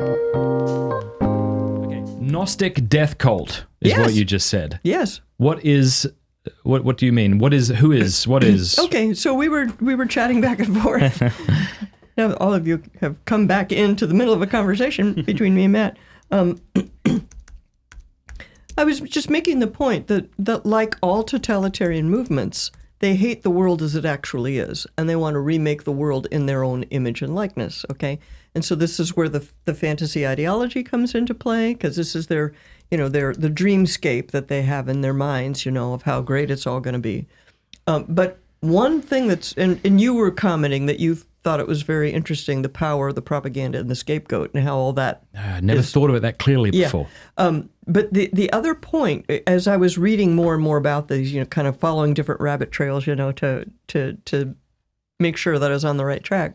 Okay. Gnostic Death Cult is Yes. what you just said. Yes. What do you mean? What is? Okay, so we were chatting back and forth. Now all of you have come back into the middle of a conversation between me and Matt. I was just making the point that like all totalitarian movements, they hate the world as it actually is, and they want to remake the world in their own image and likeness, okay? And so this is where the fantasy ideology comes into play, because this is the dreamscape that they have in their minds, of how great it's all going to be. But one thing and you were commenting that you thought it was very interesting, the power of the propaganda and the scapegoat and how all that I never thought of it that clearly before. But the other point, as I was reading more and more about these, kind of following different rabbit trails, to make sure that I was on the right track.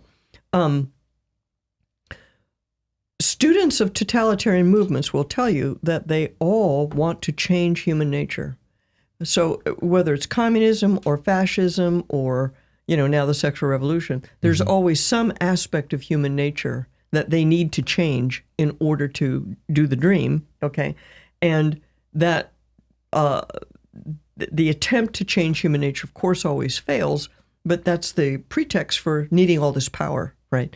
Students of totalitarian movements will tell you that they all want to change human nature. So whether it's communism or fascism or, now the sexual revolution, there's always some aspect of human nature that they need to change in order to do the dream, okay? And that the attempt to change human nature, of course, always fails, but that's the pretext for needing all this power, right?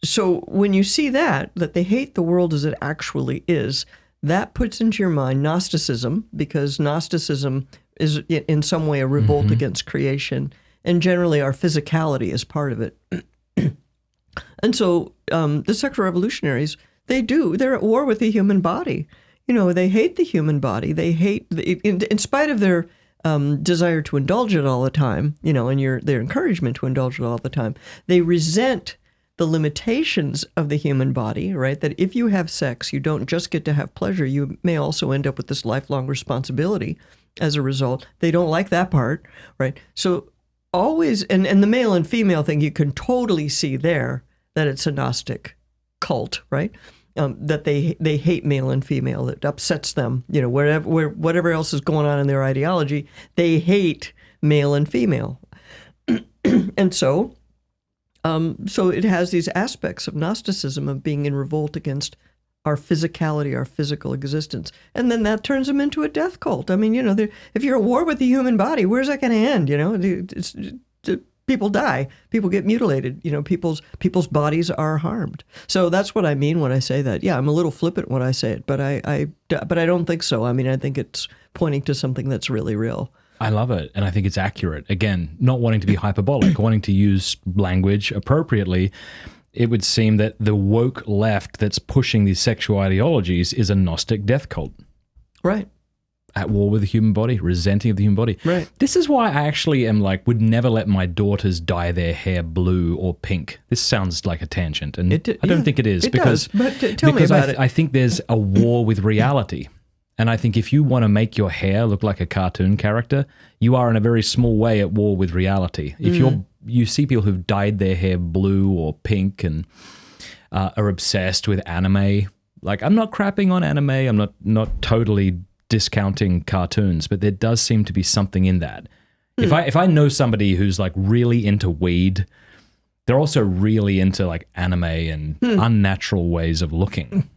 So when you see that they hate the world as it actually is, that puts into your mind Gnosticism, because Gnosticism is in some way a revolt against creation, and generally our physicality is part of it. And so the sexual revolutionaries, they're at war with the human body. They hate the human body. They hate, in spite of their desire to indulge it all the time, and their encouragement to indulge it all the time, they resent the limitations of the human body, right? That if you have sex, you don't just get to have pleasure. You may also end up with this lifelong responsibility as a result. They don't like that part, right? So always, and the male and female thing, you can totally see there that it's a Gnostic cult, right? That they hate male and female. It upsets them, whatever else is going on in their ideology, they hate male and female. And so it has these aspects of Gnosticism of being in revolt against our physicality, our physical existence. And then that turns them into a death cult. I mean, if you're at war with the human body, where's that going to end? People die, people get mutilated, people's bodies are harmed. So that's what I mean when I say that. Yeah, I'm a little flippant when I say it, but I don't think so. I mean, I think it's pointing to something that's really real. I love it, and I think it's accurate. Again, not wanting to be hyperbolic, wanting to use language appropriately, it would seem that the woke left that's pushing these sexual ideologies is a Gnostic death cult. Right. At war with the human body, resenting of the human body. Right. This is why I actually am would never let my daughters dye their hair blue or pink. This sounds like a tangent, and I don't think it is. Does, but tell me about it. I think there's a war with reality. And I think if you want to make your hair look like a cartoon character, you are in a very small way at war with reality. If you see people who've dyed their hair blue or pink and are obsessed with anime, I'm not crapping on anime, I'm not totally discounting cartoons, but there does seem to be something in that. If I know somebody who's really into weed, they're also really into anime and unnatural ways of looking.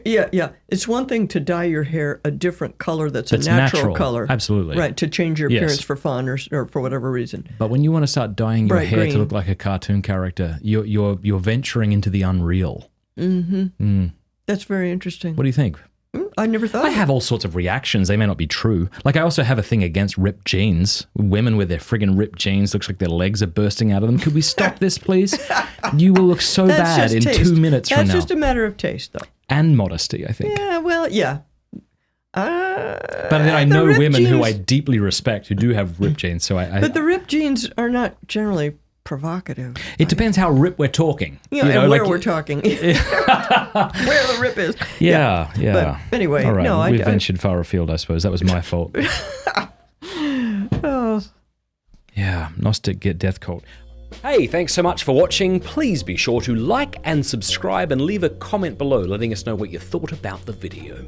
Yeah. It's one thing to dye your hair a different color that's a natural color. Absolutely. Right, to change your appearance for fun or for whatever reason. But when you want to start dyeing your hair green to look like a cartoon character, you're venturing into the unreal. That's very interesting. What do you think? I never thought. I have all sorts of reactions. They may not be true. I also have a thing against ripped jeans. Women with their friggin' ripped jeans, looks like their legs are bursting out of them. Could we stop this, please? You will look so bad in taste. 2 minutes from now. That's just a matter of taste, though. And modesty, I think. Yeah, well, yeah. But then I know women jeans, who I deeply respect who do have ripped jeans. But the ripped jeans are not generally provocative. It depends how ripped we're talking. And where we're talking. Where the rip is. Yeah. But anyway, all right. no, we ventured far afield, I suppose. That was my fault. Oh. Yeah, Gnostic Death Cult. Hey, thanks so much for watching. Please be sure to like and subscribe and leave a comment below letting us know what you thought about the video.